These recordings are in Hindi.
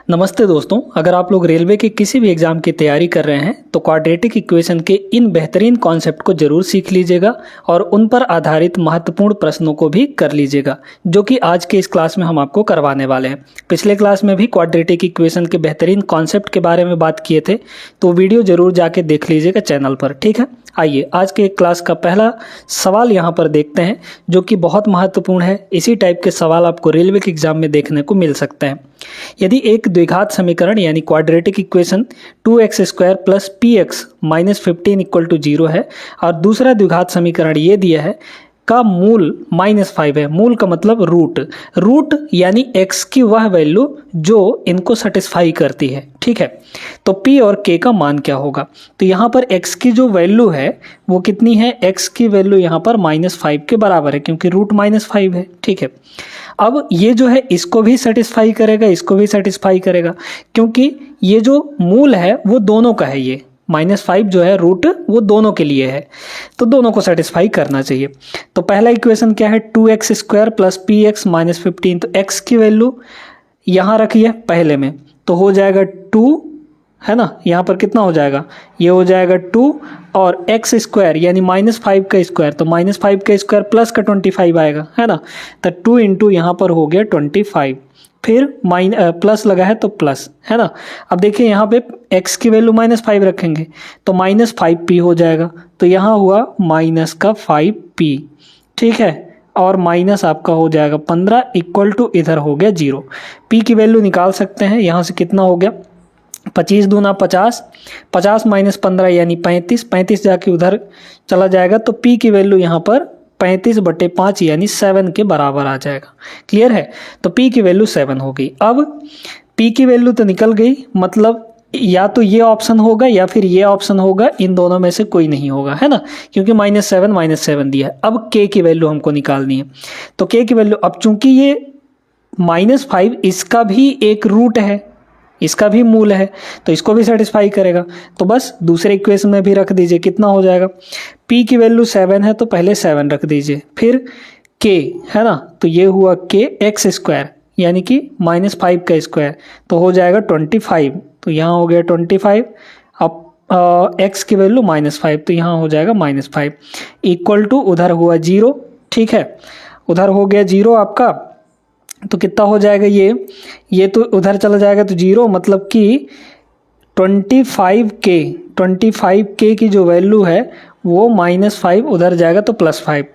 नमस्ते दोस्तों, अगर आप लोग रेलवे के किसी भी एग्जाम की तैयारी कर रहे हैं तो क्वाड्रेटिक इक्वेशन के इन बेहतरीन कॉन्सेप्ट को जरूर सीख लीजिएगा और उन पर आधारित महत्वपूर्ण प्रश्नों को भी कर लीजिएगा, जो कि आज के इस क्लास में हम आपको करवाने वाले हैं। पिछले क्लास में भी क्वाड्रेटिक इक्वेशन के बेहतरीन कॉन्सेप्ट के बारे में बात किए थे, तो वीडियो जरूर जाके देख लीजिएगा चैनल पर। ठीक है, आइए आज के क्लास का पहला सवाल यहाँ पर देखते हैं, जो कि बहुत महत्वपूर्ण है। इसी टाइप के सवाल आपको रेलवे के एग्जाम में देखने को मिल सकते हैं। यदि एक द्विघात समीकरण यानी quadratic equation 2x² plus px minus 15 equal to 0 है और दूसरा द्विघात समीकरण ये दिया है का मूल -5 है। मूल का मतलब रूट यानी x की वह वैल्यू जो इनको सेटिस्फाई करती है। ठीक है, तो p और k का मान क्या होगा? तो यहाँ पर x की जो वैल्यू है वो कितनी है? x की वैल्यू यहाँ पर -5 के बराबर है, क्योंकि रूट -5 है। ठीक है, अब ये जो है इसको भी सेटिस्फाई करेगा, इसको भी सेटिस्फाई करेगा, क्योंकि ये जो मूल है वो दोनों का है। ये -5 जो है रूट वो दोनों के लिए है, तो दोनों को सेटिस्फाई करना चाहिए। तो पहला इक्वेशन क्या है? 2x² plus px minus 15। तो x की वैल्यू यहाँ रखिए पहले में, तो हो जाएगा 2 है ना। यहाँ पर कितना हो जाएगा? ये हो जाएगा 2 और x² यानी -5 का स्क्वायर, तो -5 का स्क्वायर प्लस का 25 आएगा, है ना। तो 2 इंटू यहाँ पर हो गया 25, फिर प्लस लगा है तो प्लस, है ना। अब देखिए यहाँ पे x की वैल्यू -5 रखेंगे तो -5p हो जाएगा, तो यहाँ हुआ -5p। ठीक है, और माइनस आपका हो जाएगा 15 इक्वल टू इधर हो गया 0। p की वैल्यू निकाल सकते हैं, यहाँ से कितना हो गया? 25 दूना 50, 50 माइनस 15 यानी 35, 35 जाके उधर चला जाएगा, तो p की वैल्यू यहाँ पर 35/5 यानी 7 के बराबर आ जाएगा। क्लियर है? तो p की वैल्यू 7 हो गई। अब p की वैल्यू तो निकल गई, मतलब या तो ये ऑप्शन होगा या फिर ये ऑप्शन होगा, इन दोनों में से कोई नहीं होगा, है ना, क्योंकि -7 दिया है। अब k की वैल्यू हमको निकालनी है, तो k की वैल्यू, अब चूंकि ये -5 इसका भी एक रूट है, इसका भी मूल है, तो इसको भी सेटिस्फाई करेगा, तो बस दूसरे इक्वेशन में भी रख दीजिए। कितना हो जाएगा? p की वैल्यू 7 है तो पहले 7 रख दीजिए, फिर k है ना, तो ये हुआ k x² यानी कि -5 का स्क्वायर, तो हो जाएगा 25, तो यहाँ हो गया 25। अब x की वैल्यू -5, तो यहाँ हो जाएगा -5 इक्वल टू उधर हुआ 0। ठीक है, उधर हो गया 0 आपका, तो कितना हो जाएगा? ये तो उधर चला जाएगा तो 0, मतलब कि 25k की जो वैल्यू है वो -5 उधर जाएगा तो +5,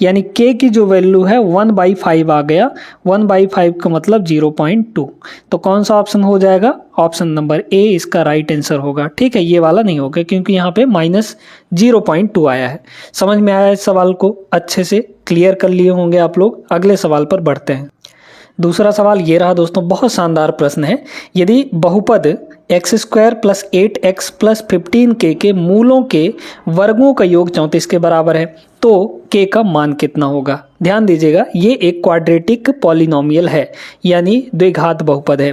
यानी k की जो वैल्यू है 1/5 आ गया। 1/5 का मतलब 0.2, तो कौन सा ऑप्शन हो जाएगा? ऑप्शन नंबर ए इसका राइट आंसर होगा। ठीक है, ये वाला नहीं होगा क्योंकि यहाँ पे -0.2 आया है। समझ में आया? इस सवाल को अच्छे से क्लियर कर लिए होंगे आप लोग। अगले सवाल पर बढ़ते हैं। दूसरा सवाल ये रहा दोस्तों, बहुत शानदार प्रश्न है। यदि बहुपद x² plus 8x plus 15k के मूलों के वर्गों का योग 34 के बराबर है, तो k का मान कितना होगा? ध्यान दीजिएगा, ये एक क्वाड्रेटिक पॉलिनोमियल है, यानी द्विघात बहुपद है।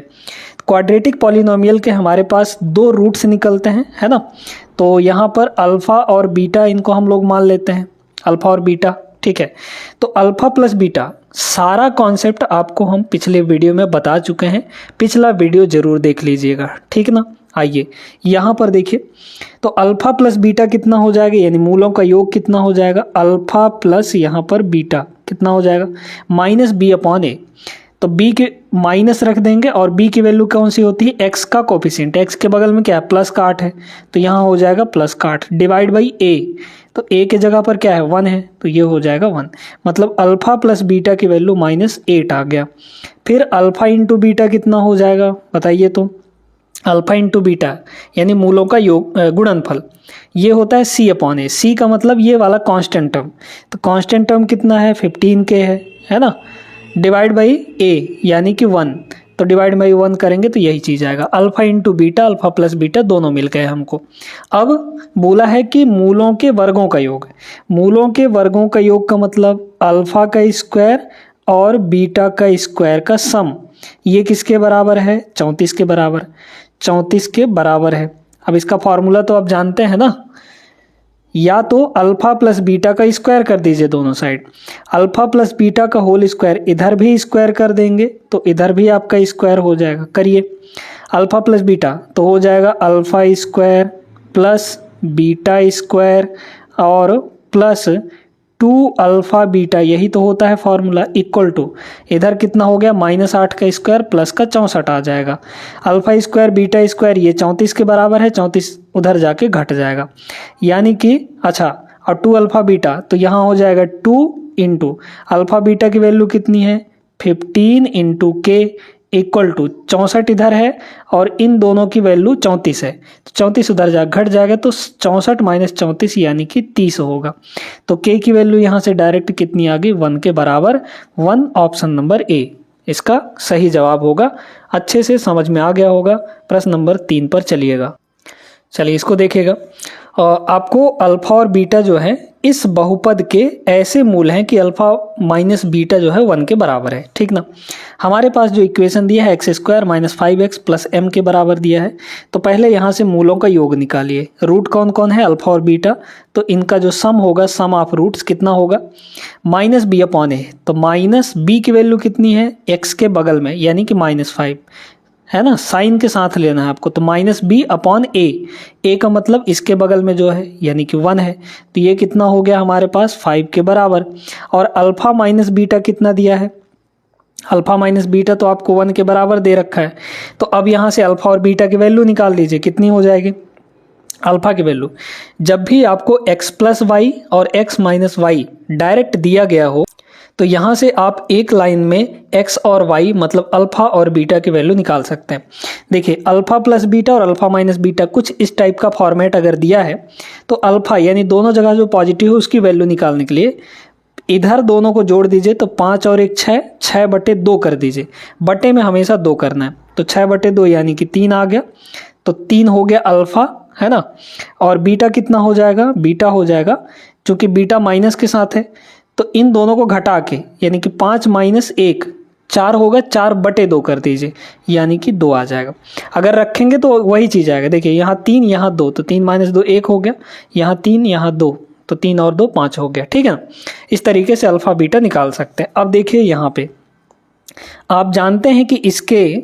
क्वाड्रेटिक पॉलिनोमियल के हमारे पास 2 रूट्स निकलते हैं, है ना। तो यहाँ पर अल्फा और बीटा, इनको हम लोग मान लेते हैं, अल्फा और बीटा। ठीक है, तो अल्फा प्लस बीटा सारा कॉन्सेप्ट आपको हम पिछले वीडियो में बता चुके हैं, पिछला वीडियो जरूर देख लीजिएगा। ठीक ना, आइए यहाँ पर देखिए, तो अल्फा प्लस बीटा कितना हो जाएगा, यानी मूलों का योग कितना हो जाएगा? अल्फा प्लस यहाँ पर बीटा कितना हो जाएगा? -b/a। तो b के माइनस रख देंगे और b की वैल्यू कौन सी होती है? x का कोफिशिएंट, x के बगल में क्या है? प्लस का 8 है, तो यहाँ हो जाएगा प्लस का 8 डिवाइड बाई a, तो a के जगह पर क्या है? 1 है, तो ये हो जाएगा 1, मतलब अल्फा प्लस बीटा की वैल्यू -8 आ गया। फिर अल्फा इंटू बीटा कितना हो जाएगा बताइए? तो अल्फा इंटू बीटा यानी मूलों का योग गुणनफल, ये होता है c/a। c का मतलब ये वाला कांस्टेंट टर्म, तो कांस्टेंट टर्म कितना है? 15k है ना, डिवाइड बाई a यानी कि 1, तो डिवाइड बाई 1 करेंगे तो यही चीज़ आएगा। Alpha into beta, alpha plus beta दोनों मिल गए हमको। अब बोला है कि मूलों के वर्गों का योग, मूलों के वर्गों का योग का मतलब अल्फा का स्क्वायर और बीटा का स्क्वायर का सम, ये किसके बराबर है? 34 के बराबर, 34 के बराबर है। अब इसका फॉर्मूला तो आप जानते हैं ना, या तो अल्फा प्लस बीटा का स्क्वायर कर दीजिए दोनों साइड। अल्फा प्लस बीटा का होल स्क्वायर इधर भी स्क्वायर कर देंगे तो इधर भी आपका स्क्वायर हो जाएगा। करिए अल्फा प्लस बीटा तो हो जाएगा alpha square plus beta square और प्लस 2 अल्फा बीटा, यही तो होता है फॉर्मूला, इक्वल टू इधर कितना हो गया -8 का स्क्वायर प्लस का 64 आ जाएगा। अल्फा स्क्वायर बीटा स्क्वायर ये 34 के बराबर है, 34 उधर जाके घट जाएगा, यानी कि अच्छा और 2 अल्फा बीटा तो यहाँ हो जाएगा 2 इंटू अल्फा बीटा की वैल्यू कितनी है 15 इंटू के इक्वल टू 64 इधर है और इन दोनों की वैल्यू 34 है, तो 34 उधर जा घट जाएगा तो 64 माइनस 34 यानी कि 30 होगा। तो के की वैल्यू यहाँ से डायरेक्ट कितनी आ गई 1 के बराबर, 1 ऑप्शन नंबर ए इसका सही जवाब होगा। अच्छे से समझ में आ गया होगा। प्रश्न नंबर 3 पर चलिएगा। चलिए इसको देखिएगा। आपको अल्फा और बीटा जो है इस बहुपद के ऐसे मूल हैं कि अल्फा माइनस बीटा जो है 1 के बराबर है, ठीक ना। हमारे पास जो इक्वेशन दिया है x² minus 5x plus m के बराबर दिया है, तो पहले यहाँ से मूलों का योग निकालिए। रूट कौन कौन है अल्फा और बीटा, तो इनका जो सम होगा सम ऑफ रूट्स कितना होगा -b/a, तो माइनस b की वैल्यू कितनी है x के बगल में यानी कि -5 है ना, साइन के साथ लेना है आपको, तो -b/a, a का मतलब इसके बगल में जो है यानी कि 1 है, तो ये कितना हो गया हमारे पास 5 के बराबर। और अल्फा माइनस बीटा कितना दिया है, अल्फा माइनस बीटा तो आपको 1 के बराबर दे रखा है, तो अब यहाँ से अल्फा और बीटा की वैल्यू निकाल लीजिए, कितनी हो जाएगी अल्फा की वैल्यू। जब भी आपको x प्लस वाई और x माइनस वाई डायरेक्ट दिया गया हो तो यहाँ से आप एक लाइन में x और y मतलब अल्फा और बीटा की वैल्यू निकाल सकते हैं। देखिए अल्फा प्लस बीटा और अल्फा माइनस बीटा कुछ इस टाइप का फॉर्मेट अगर दिया है तो अल्फा यानी दोनों जगह जो पॉजिटिव है उसकी वैल्यू निकालने के लिए इधर दोनों को जोड़ दीजिए, तो 5 और 1 6, 6/2 कर दीजिए। बटे में हमेशा 2 करना है, तो 6/2 यानी कि 3 आ गया, तो 3 हो गया अल्फा, है ना। और बीटा कितना हो जाएगा, बीटा हो जाएगा चूंकि बीटा माइनस के साथ है तो इन दोनों को घटा के यानी कि 5 माइनस 1 4 होगा, 4/2 कर दीजिए यानी कि 2 आ जाएगा। अगर रखेंगे तो वही चीज़ आएगा। देखिए यहाँ 3 यहाँ 2, तो 3 माइनस 2 1 हो गया, यहाँ 3 यहाँ 2, तो 3 और 2 5 हो गया, ठीक है ना। इस तरीके से अल्फा बीटा निकाल सकते हैं। अब देखिए यहाँ पे आप जानते हैं कि इसके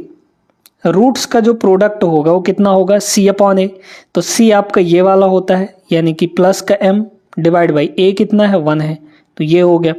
रूट्स का जो प्रोडक्ट होगा वो कितना होगा c/a, तो c आपका ये वाला होता है यानी कि प्लस का m डिवाइड बाई a कितना है 1 है, तो ये हो गया।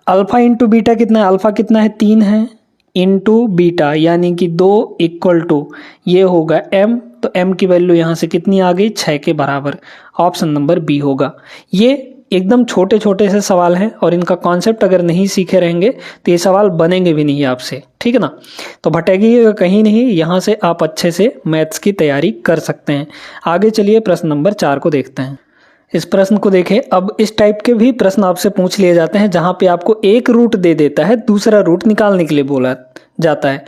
अल्फा इंटू बीटा कितना है, अल्फा कितना है 3 है इंटू बीटा यानी कि 2 इक्वल टू ये होगा m, तो m की वैल्यू यहाँ से कितनी आ गई 6 के बराबर, ऑप्शन नंबर बी होगा। ये एकदम छोटे छोटे से सवाल हैं और इनका कॉन्सेप्ट अगर नहीं सीखे रहेंगे तो ये सवाल बनेंगे भी नहीं आपसे, ठीक है ना। तो भटकिएगा कहीं नहीं, यहाँ से आप अच्छे से मैथ्स की तैयारी कर सकते हैं। आगे चलिए प्रश्न नंबर 4 को देखते हैं। इस प्रश्न को देखें। अब इस टाइप के भी प्रश्न आपसे पूछ लिए जाते हैं जहाँ पे आपको एक रूट दे देता है, दूसरा रूट निकालने के लिए बोला जाता है,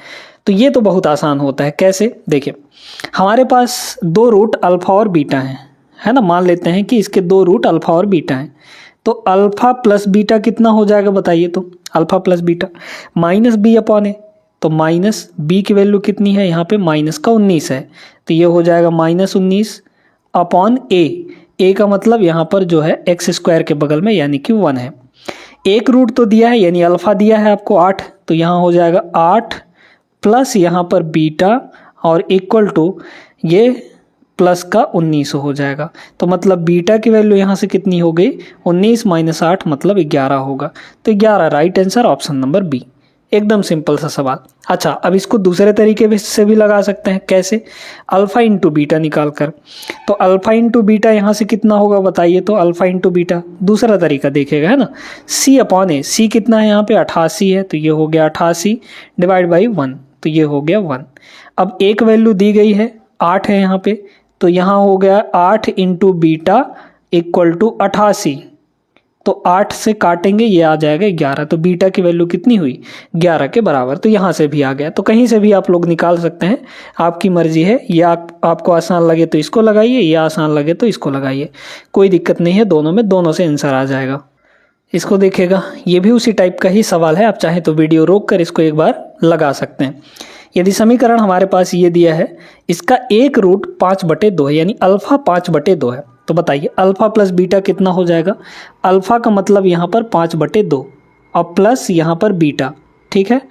तो ये तो बहुत आसान होता है। कैसे, देखिए हमारे पास 2 रूट अल्फा और बीटा हैं, है ना। मान लेते हैं कि इसके 2 रूट अल्फा और बीटा हैं, तो अल्फा प्लस बीटा कितना हो जाएगा बताइए, तो अल्फा प्लस बीटा -b/a, तो माइनस b की वैल्यू कितनी है यहाँ पे माइनस का 19 है, तो ये हो जाएगा -19/a। a का मतलब यहाँ पर जो है x² के बगल में यानी कि 1 है। एक रूट तो दिया है यानी अल्फा दिया है आपको 8, तो यहाँ हो जाएगा 8 प्लस यहाँ पर बीटा और इक्वल टू ये प्लस का 19 हो जाएगा। तो मतलब बीटा की वैल्यू यहाँ से कितनी हो गई 19 - 8 मतलब 11 होगा, तो 11 right answer, option number B. एकदम सिंपल सा सवाल। अच्छा अब इसको दूसरे तरीके से भी लगा सकते हैं। कैसे, अल्फा इंटू बीटा निकाल कर, तो अल्फा इंटू बीटा यहाँ से कितना होगा बताइए, तो अल्फा इंटू बीटा दूसरा तरीका देखेगा, है ना। c/a, c कितना है यहाँ पे 88 है, तो ये हो गया 88 डिवाइड बाई 1, तो ये हो गया 1। अब एक वैल्यू दी गई है 8 है यहाँ पे, तो यहाँ हो गया 8 इंटू बीटा इक्वल टू 88, तो 8 से काटेंगे ये आ जाएगा 11, तो बीटा की वैल्यू कितनी हुई 11 के बराबर, तो यहाँ से भी आ गया। तो कहीं से भी आप लोग निकाल सकते हैं, आपकी मर्जी है। या आपको आसान लगे तो इसको लगाइए, या आसान लगे तो इसको लगाइए, कोई दिक्कत नहीं है, दोनों में दोनों से आंसर आ जाएगा। इसको देखिएगा, ये भी उसी टाइप का ही सवाल है। आप चाहें तो वीडियो रोक कर इसको एक बार लगा सकते हैं। यदि समीकरण हमारे पास ये दिया है, इसका एक रूट 5/2 है यानी अल्फा 5/2 है, तो बताइए अल्फ़ा प्लस बीटा कितना हो जाएगा। अल्फ़ा का मतलब यहाँ पर 5/2 और प्लस यहाँ पर बीटा, ठीक है,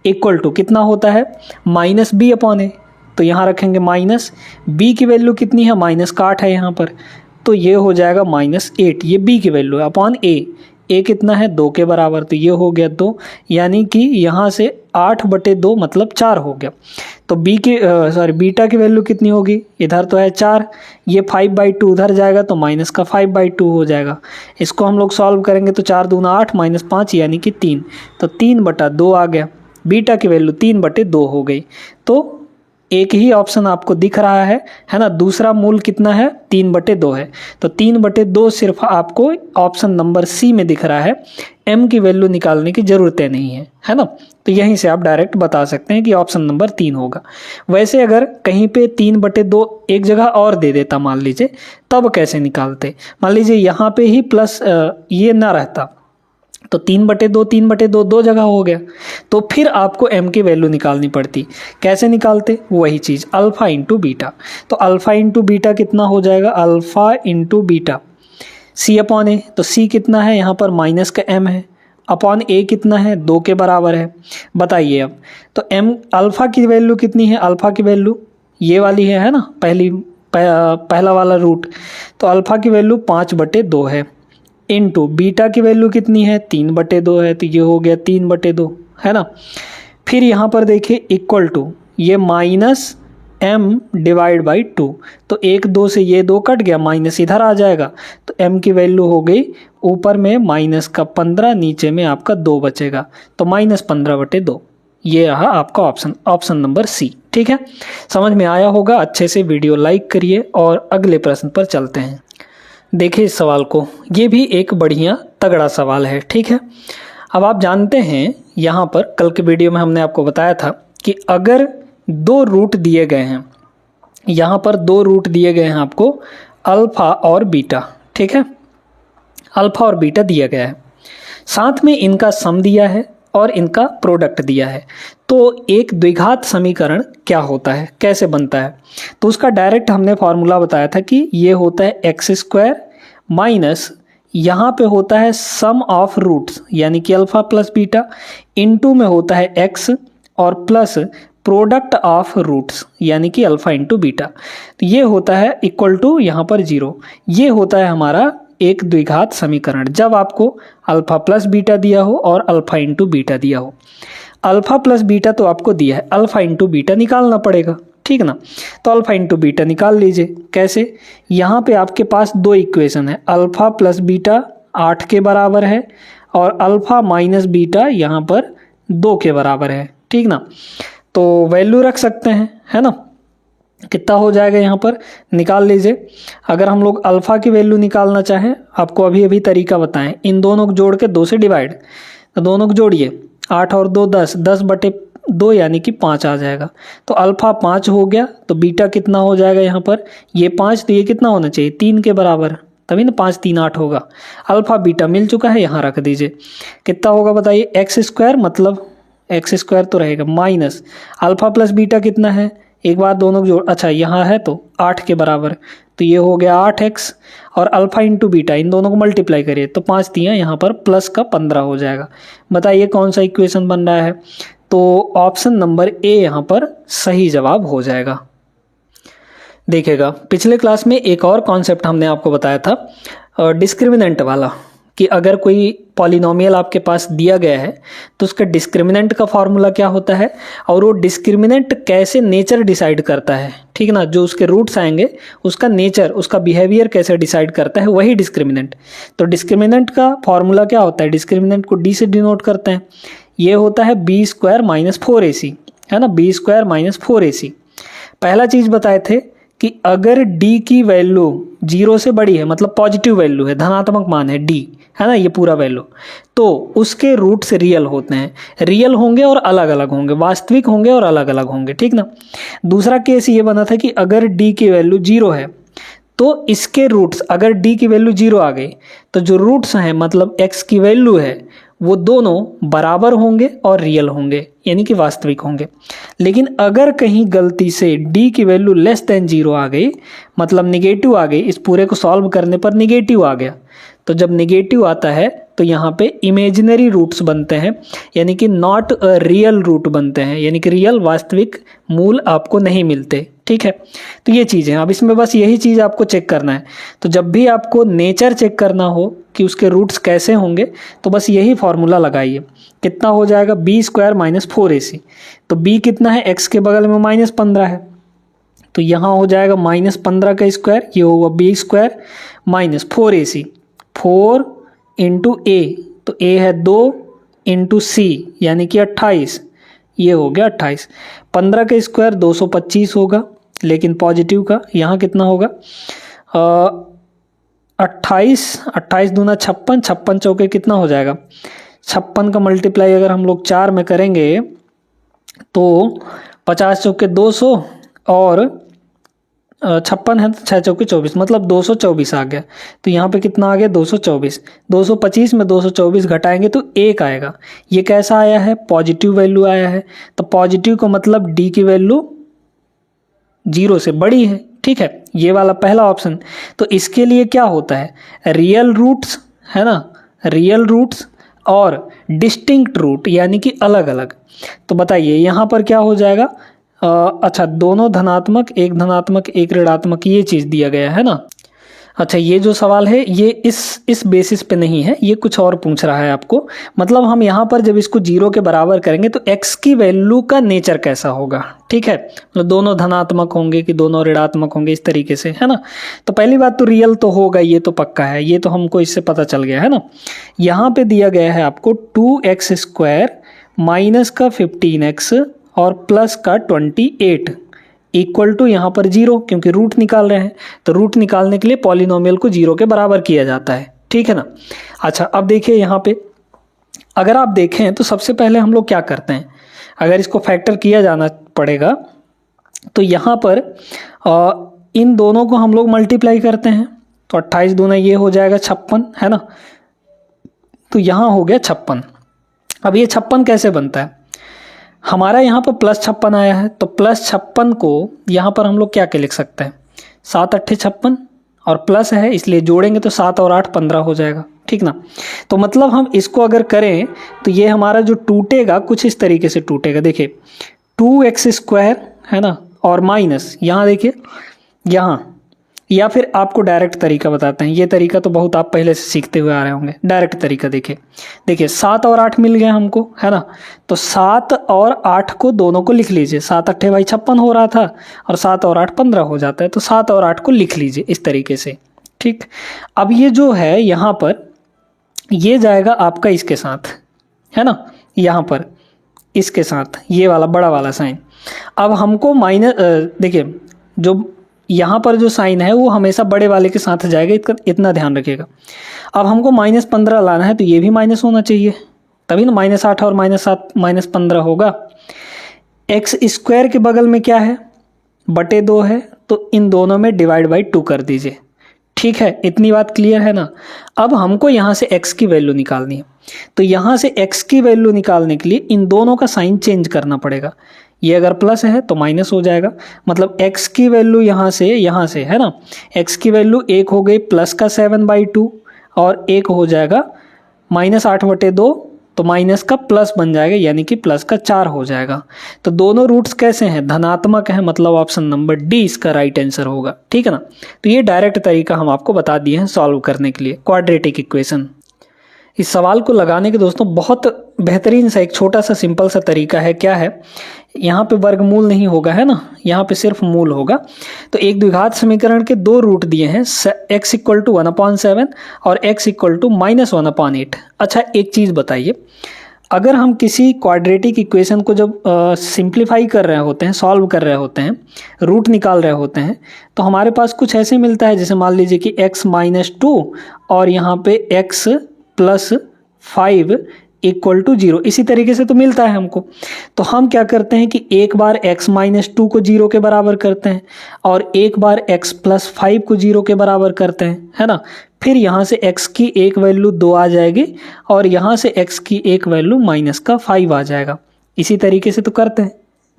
इक्वल टू कितना होता है -b/a। तो यहाँ रखेंगे माइनस, b की वैल्यू कितनी है -8 है यहाँ पर, तो ये हो जाएगा -8, ये b की वैल्यू है अपॉन a कितना है 2 के बराबर, तो ये हो गया 2, यानी कि यहाँ से 8/2 मतलब 4 हो गया। तो बीटा की वैल्यू कितनी होगी, इधर तो है 4, ये 5/2 उधर जाएगा तो माइनस का 5/2 हो जाएगा। इसको हम लोग सॉल्व करेंगे तो 4 दूना 8 -5 यानी कि 3, तो 3/2 आ गया। बीटा की वैल्यू 3/2 हो गई। तो एक ही ऑप्शन आपको दिख रहा है ना, दूसरा मूल कितना है 3/2 है, तो 3/2 सिर्फ आपको ऑप्शन नंबर सी में दिख रहा है, m की वैल्यू निकालने की ज़रूरत नहीं है ना। तो यहीं से आप डायरेक्ट बता सकते हैं कि ऑप्शन नंबर 3 होगा। वैसे अगर कहीं पे 3/2 एक जगह और दे देता मान लीजिए, तब कैसे निकालते, मान लीजिए यहाँ पे ही प्लस ये ना रहता, तो 3/2 दो जगह हो गया, तो फिर आपको m की वैल्यू निकालनी पड़ती। कैसे निकालते, वही चीज़ अल्फ़ा इंटू बीटा। तो अल्फ़ा इंटू बीटा कितना हो जाएगा, अल्फ़ा इंटू बीटा c/a, तो c कितना है यहाँ पर माइनस का m है, अपॉन a कितना है 2 के बराबर है। बताइए अब, तो m अल्फ़ा की वैल्यू कितनी है, अल्फ़ा की वैल्यू ये वाली है ना, पहला वाला रूट, तो अल्फ़ा की वैल्यू 5/2 है, इनटू बीटा की वैल्यू कितनी है 3/2 है, तो ये हो गया 3/2 है ना। फिर यहाँ पर देखिए इक्वल टू ये -m/2, तो 1 2 से ये 2 कट गया, माइनस इधर आ जाएगा, तो m की वैल्यू हो गई ऊपर में -15, नीचे में आपका 2 बचेगा, तो -15/2। ये रहा आपका ऑप्शन नंबर सी। ठीक है, समझ में आया होगा। अच्छे से वीडियो लाइक करिए और अगले प्रश्न पर चलते हैं। देखिए इस सवाल को, ये भी एक बढ़िया तगड़ा सवाल है। ठीक है, अब आप जानते हैं यहाँ पर कल के वीडियो में हमने आपको बताया था कि अगर 2 रूट दिए गए हैं, यहाँ पर 2 रूट दिए गए हैं आपको अल्फ़ा और बीटा। ठीक है, अल्फ़ा और बीटा दिया गया है, साथ में इनका सम दिया है और इनका प्रोडक्ट दिया है, तो एक द्विघात समीकरण क्या होता है, कैसे बनता है, तो उसका डायरेक्ट हमने फॉर्मूला बताया था कि ये होता है x² माइनस यहाँ पे होता है सम ऑफ रूट्स यानी कि अल्फ़ा प्लस बीटा, इनटू में होता है x और प्लस प्रोडक्ट ऑफ रूट्स यानी कि अल्फ़ा इंटू बीटा, तो ये होता है इक्वल टू यहाँ पर 0। ये होता है हमारा एक द्विघात समीकरण जब आपको अल्फ़ा प्लस बीटा दिया हो और अल्फ़ा इंटू बीटा दिया हो। अल्फ़ा प्लस बीटा तो आपको दिया है, अल्फ़ा इंटू बीटा निकालना पड़ेगा, ठीक ना। तो अल्फ़ा इंटू बीटा निकाल लीजिए। कैसे, यहाँ पे आपके पास 2 इक्वेशन है, अल्फ़ा प्लस बीटा 8 के बराबर है और अल्फ़ा माइनस बीटा यहाँ पर 2 के बराबर है, ठीक ना। तो वैल्यू रख सकते हैं, है ना, कितना हो जाएगा यहाँ पर निकाल लीजिए। अगर हम लोग अल्फ़ा की वैल्यू निकालना चाहें, आपको अभी तरीका बताएं, इन दोनों को जोड़ के 2 से डिवाइड, तो दोनों को जोड़िए, 8 और 2 10, 10/2 यानी कि 5 आ जाएगा। तो अल्फ़ा 5 हो गया, तो बीटा कितना हो जाएगा यहाँ पर, ये 5, तो ये कितना होना चाहिए 3 के बराबर, तभी ना 5 3 8 होगा। अल्फ़ा बीटा मिल चुका है, यहाँ रख दीजिए। कितना होगा बताइए, x² मतलब x² तो रहेगा माइनस अल्फ़ा प्लस बीटा कितना है, एक बार दोनों को जोड़, अच्छा यहाँ है तो 8 के बराबर, तो ये हो गया 8x और अल्फ़ा इंटू बीटा इन दोनों को मल्टीप्लाई करिए तो 5 तियाँ यहाँ पर प्लस का 15 हो जाएगा। बताइए कौन सा इक्वेशन बन रहा है, तो ऑप्शन नंबर ए यहाँ पर सही जवाब हो जाएगा। देखिएगा पिछले क्लास में एक और कॉन्सेप्ट हमने आपको बताया था डिस्क्रिमिनेंट वाला, कि अगर कोई पॉलिनोमियल आपके पास दिया गया है तो उसका डिस्क्रिमिनेंट का फॉर्मूला क्या होता है और वो डिस्क्रिमिनेंट कैसे नेचर डिसाइड करता है, ठीक ना, जो उसके रूट्स आएंगे उसका नेचर, उसका बिहेवियर कैसे डिसाइड करता है, वही डिस्क्रिमिनेंट। तो डिस्क्रिमिनेंट का फॉर्मूला क्या होता है, डिस्क्रिमिनेंट को डी से डिनोट करते हैं, ये होता है b² - 4ac, है ना, b² - 4ac। पहला चीज़ बताए थे कि अगर d की वैल्यू 0 से बड़ी है, मतलब पॉजिटिव वैल्यू है, धनात्मक मान है d, है ना, ये पूरा वैल्यू, तो उसके रूट्स रियल होते हैं, रियल होंगे और अलग अलग होंगे, वास्तविक होंगे और अलग अलग होंगे, ठीक ना। दूसरा केस ये बना था कि अगर d की वैल्यू 0 है तो इसके रूट्स, अगर d की वैल्यू 0 आ गई तो जो रूट्स हैं मतलब x की वैल्यू है वो दोनों बराबर होंगे और रियल होंगे, यानी कि वास्तविक होंगे। लेकिन अगर कहीं गलती से d की वैल्यू लेस देन 0 आ गई, मतलब निगेटिव आ गई, इस पूरे को सॉल्व करने पर निगेटिव आ गया, तो जब निगेटिव आता है तो यहाँ पे इमेजिनरी रूट्स बनते हैं, यानी कि नॉट अ रियल रूट बनते हैं, यानी कि रियल वास्तविक मूल आपको नहीं मिलते। ठीक है, तो ये चीज़ है। अब इसमें बस यही चीज़ आपको चेक करना है। तो जब भी आपको नेचर चेक करना हो कि उसके रूट्स कैसे होंगे, तो बस यही फॉर्मूला लगाइए। कितना हो जाएगा, b² - 4ac। तो b कितना है, x के बगल में -15 है, तो यहाँ हो जाएगा -15 का स्क्वायर, ये होगा b² - 4ac। 4 × a, तो a है 2 × c यानी कि 28, ये हो गया 28। 15 का स्क्वायर 225 होगा, लेकिन पॉजिटिव का यहाँ कितना होगा, 28 दूना 56, 56 चौके कितना हो जाएगा, 56 का मल्टीप्लाई अगर हम लोग 4 में करेंगे तो 50 चौके 200 और 56 है तो 6 चौके 24, मतलब 224 आ गया। तो यहाँ पे कितना आ गया, 224। 225 में 224 घटाएंगे तो 1 आएगा। ये कैसा आया है, पॉजिटिव वैल्यू आया है। तो पॉजिटिव का मतलब डी की वैल्यू 0 से बड़ी है। ठीक है, ये वाला पहला ऑप्शन। तो इसके लिए क्या होता है, रियल रूट्स है ना, रियल रूट्स और डिस्टिंक्ट रूट यानी कि अलग अलग। तो बताइए यहाँ पर क्या हो जाएगा, अच्छा दोनों धनात्मक, एक धनात्मक एक ऋणात्मक, ये चीज़ दिया गया है ना। अच्छा ये जो सवाल है ये इस बेसिस पे नहीं है, ये कुछ और पूछ रहा है आपको। मतलब हम यहाँ पर जब इसको 0 के बराबर करेंगे तो x की वैल्यू का नेचर कैसा होगा। ठीक है, मतलब दोनों धनात्मक होंगे कि दोनों ऋणात्मक होंगे, इस तरीके से है ना। तो पहली बात तो रियल तो होगा, ये तो पक्का है, ये तो हमको इससे पता चल गया है ना। यहाँ पे दिया गया है आपको 2x² माइनस का 15x और प्लस का 28 इक्वल टू यहाँ पर 0, क्योंकि रूट निकाल रहे हैं। तो रूट निकालने के लिए पॉलिनोमियल को 0 के बराबर किया जाता है। ठीक है ना। अच्छा अब देखिए यहाँ पे अगर आप देखें तो सबसे पहले हम लोग क्या करते हैं, अगर इसको फैक्टर किया जाना पड़ेगा तो यहाँ पर इन दोनों को हम लोग मल्टीप्लाई करते हैं। तो 28 दूना ये हो जाएगा 56 है ना, तो यहाँ हो गया 56। अब ये 56 कैसे बनता है, हमारा यहाँ पर +56 आया है, तो +56 को यहाँ पर हम लोग क्या क्या लिख सकते हैं, 7 × 8 = 56 और प्लस है इसलिए जोड़ेंगे तो 7 और 8 15 हो जाएगा। ठीक ना। तो मतलब हम इसको अगर करें तो ये हमारा जो टूटेगा कुछ इस तरीके से टूटेगा। देखिए 2x² है ना, और माइनस यहाँ देखिए यहाँ, या फिर आपको डायरेक्ट तरीका बताते हैं। ये तरीका तो बहुत आप पहले से सीखते हुए आ रहे होंगे। डायरेक्ट तरीका देखिए 7 और 8 मिल गया हमको है ना, तो 7 और 8 को दोनों को लिख लीजिए। 7 × 8 = 56 हो रहा था और 7 और 8 15 हो जाता है, तो 7 और 8 को लिख लीजिए इस तरीके से। ठीक, अब ये जो है यहाँ पर ये जाएगा आपका इसके साथ है ना, यहाँ पर इसके साथ ये वाला बड़ा वाला साइन। अब हमको माइनस देखिए जो यहाँ पर जो साइन है वो हमेशा बड़े वाले के साथ जाएगा, इतना ध्यान रखिएगा। अब हमको -15 लाना है तो ये भी माइनस होना चाहिए, तभी ना -8 और -7 -15 होगा। x² के बगल में क्या है, /2 है, तो इन दोनों में /2 कर दीजिए। ठीक है, इतनी बात क्लियर है ना। अब हमको यहाँ से x की वैल्यू निकालनी है, तो यहाँ से x की वैल्यू निकालने के लिए इन दोनों का साइन चेंज करना पड़ेगा। ये अगर प्लस है तो माइनस हो जाएगा, मतलब x की वैल्यू यहाँ से है ना, x की वैल्यू 1 हो गई प्लस का 7/2 और 1 हो जाएगा -8/2, तो माइनस का प्लस बन जाएगा यानी कि प्लस का 4 हो जाएगा। तो दोनों रूट्स कैसे हैं, धनात्मक है, मतलब ऑप्शन नंबर डी इसका राइट आंसर होगा। ठीक है ना। तो ये डायरेक्ट तरीका हम आपको बता दिए हैं सॉल्व करने के लिए क्वाड्रेटिक इक्वेशन। इस सवाल को लगाने के दोस्तों बहुत बेहतरीन सा एक छोटा सा सिंपल सा तरीका है। क्या है, यहाँ पे वर्गमूल नहीं होगा है ना, यहाँ पे सिर्फ मूल होगा। तो एक द्विघात समीकरण के 2 रूट दिए हैं, x = 1/7 और x = -1/8। अच्छा एक चीज़ बताइए, अगर हम किसी क्वाड्रेटिक इक्वेशन को जब सिंप्लीफाई कर रहे होते हैं, सॉल्व कर रहे होते हैं, रूट निकाल रहे होते हैं, तो हमारे पास कुछ ऐसे मिलता है, जैसे मान लीजिए कि x - 2 और यहाँ पे x + 5 = 0, इसी तरीके से तो मिलता है हमको। तो हम क्या करते हैं कि एक बार x - 2 को 0 के बराबर करते हैं और एक बार x + 5 को 0 के बराबर करते हैं है ना, फिर यहाँ से x की एक वैल्यू 2 आ जाएगी और यहाँ से x की एक वैल्यू -5 आ जाएगा। इसी तरीके से तो करते हैं।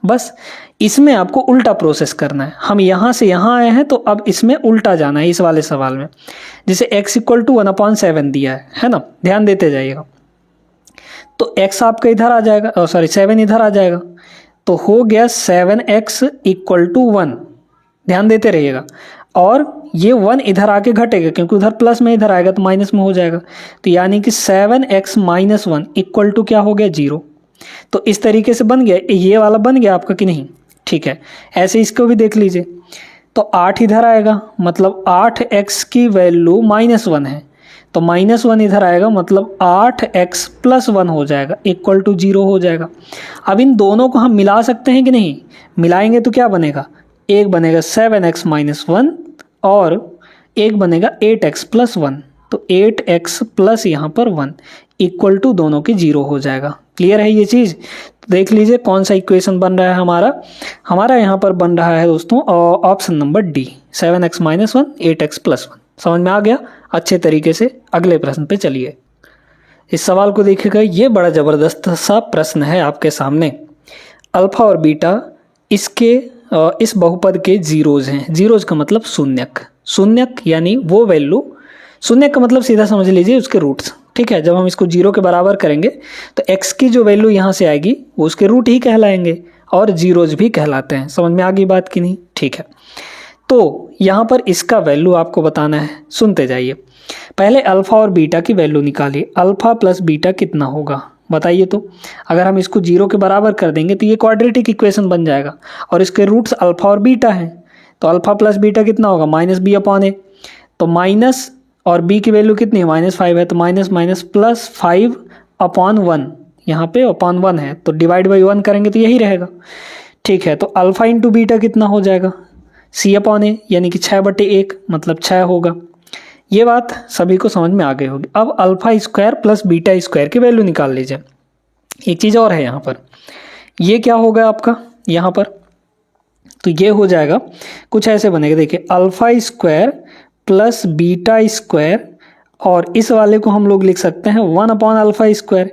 बस इसमें आपको उल्टा प्रोसेस करना है। हम यहाँ से यहाँ आए हैं तो अब इसमें उल्टा जाना है इस वाले सवाल में। जैसे x = 1/7 दिया है ना, ध्यान देते जाइएगा। तो x आपका इधर आ जाएगा, सॉरी 7 इधर आ जाएगा, तो हो गया 7x = 1। ध्यान देते रहिएगा। और ये 1 इधर आके घटेगा क्योंकि उधर प्लस में इधर आएगा तो माइनस में हो जाएगा। तो यानी कि 7x - 1 = क्या हो गया 0। तो इस तरीके से बन गया, ये वाला बन गया आपका कि नहीं। ठीक है, ऐसे इसको भी देख लीजिए। तो 8 इधर आएगा, मतलब 8x की वैल्यू -1 है, तो -1 इधर आएगा, मतलब 8x + 1 हो जाएगा, = 0 हो जाएगा। अब इन दोनों को हम मिला सकते हैं कि नहीं? मिलाएंगे तो क्या बनेगा? एक बनेगा 7x - 1 और एक बनेगा 8x + 1। तो 8x + यहाँ पर 1 = दोनों के 0 हो जाएगा। क्लियर है ये चीज़? देख लीजिए कौन सा इक्वेशन बन रहा है हमारा यहाँ पर बन रहा है दोस्तों option number D, 7x - 1 8x + 1। समझ में आ गया अच्छे तरीके से? अगले प्रश्न पे चलिए। इस सवाल को देखिएगा, ये बड़ा ज़बरदस्त सा प्रश्न है आपके सामने। अल्फा और बीटा इसके इस बहुपद के जीरोज हैं। जीरोज का मतलब शून्यक। शून्यक यानी वो वैल्यू, शून्यक का मतलब सीधा समझ लीजिए उसके रूट्स। ठीक है, जब हम इसको 0 के बराबर करेंगे तो x की जो वैल्यू यहाँ से आएगी वो उसके रूट ही कहलाएंगे और जीरोज भी कहलाते हैं। समझ में आ गई बात कि नहीं? ठीक है, तो यहाँ पर इसका वैल्यू आपको बताना है। सुनते जाइए। पहले अल्फा और बीटा की वैल्यू निकालिए। अल्फा + बीटा कितना होगा बताइए। तो अगर हम इसको 0 के बराबर कर देंगे तो ये क्वाड्रेटिक इक्वेशन बन जाएगा और इसके रूट्स अल्फा और बीटा हैं। तो अल्फा + बीटा कितना होगा? -b/a। तो माइनस और b की वैल्यू कितनी है? -5 है, तो -5/1 यहाँ पे /1 है, तो डिवाइड बाई 1 करेंगे तो यही रहेगा। ठीक है, तो अल्फा × बीटा कितना हो जाएगा? c/a, यानी कि 6/1 मतलब 6 होगा। ये बात सभी को समझ में आ गई होगी। अब α² + β² की वैल्यू निकाल लीजिए। एक चीज़ और है यहाँ पर, ये क्या होगा आपका यहाँ पर? तो ये हो जाएगा कुछ ऐसे बनेगा, देखिए α² + β², और इस वाले को हम लोग लिख सकते हैं 1/α²,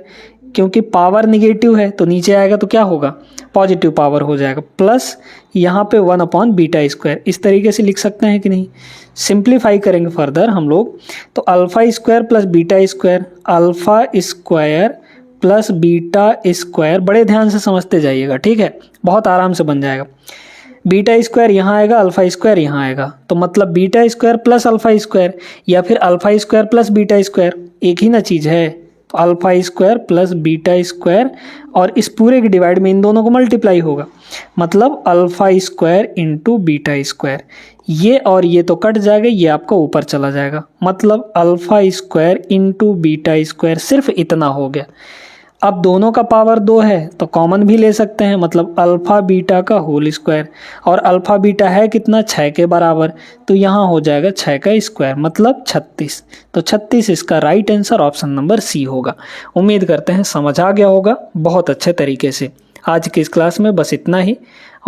क्योंकि पावर निगेटिव है तो नीचे आएगा तो क्या होगा? पॉजिटिव पावर हो जाएगा, प्लस यहाँ पे 1/β²। इस तरीके से लिख सकते हैं कि नहीं? सिंप्लीफाई करेंगे फर्दर हम लोग तो α² + β², α² + β², बड़े ध्यान से समझते जाइएगा। ठीक है, बहुत आराम से बन जाएगा। β² यहाँ आएगा, α² यहाँ आएगा, तो मतलब β² + α² या फिर α² + β², एक ही ना चीज़ है। तो α² + β² और इस पूरे के डिवाइड में इन दोनों को मल्टीप्लाई होगा, मतलब α² × β²। ये और ये तो कट जाएगा, ये आपका ऊपर चला जाएगा, मतलब α² × β², सिर्फ इतना हो गया। अब दोनों का पावर 2 है तो कॉमन भी ले सकते हैं, मतलब अल्फ़ा बीटा का होल स्क्वायर, और अल्फ़ा बीटा है कितना? 6 के बराबर, तो यहाँ हो जाएगा 6 का स्क्वायर मतलब 36। तो 36 इसका right answer option number C होगा। उम्मीद करते हैं समझ आ गया होगा बहुत अच्छे तरीके से। आज की इस क्लास में बस इतना ही,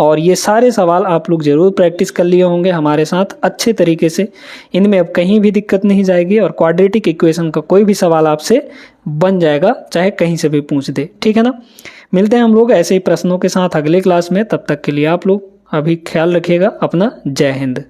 और ये सारे सवाल आप लोग ज़रूर प्रैक्टिस कर लिए होंगे हमारे साथ अच्छे तरीके से। इनमें अब कहीं भी दिक्कत नहीं जाएगी और क्वाड्रेटिक इक्वेशन का कोई भी सवाल आपसे बन जाएगा, चाहे कहीं से भी पूछ दे। ठीक है ना? मिलते हैं हम लोग ऐसे ही प्रश्नों के साथ अगले क्लास में। तब तक के लिए आप लोग अभी ख्याल रखिएगा अपना। जय हिंद।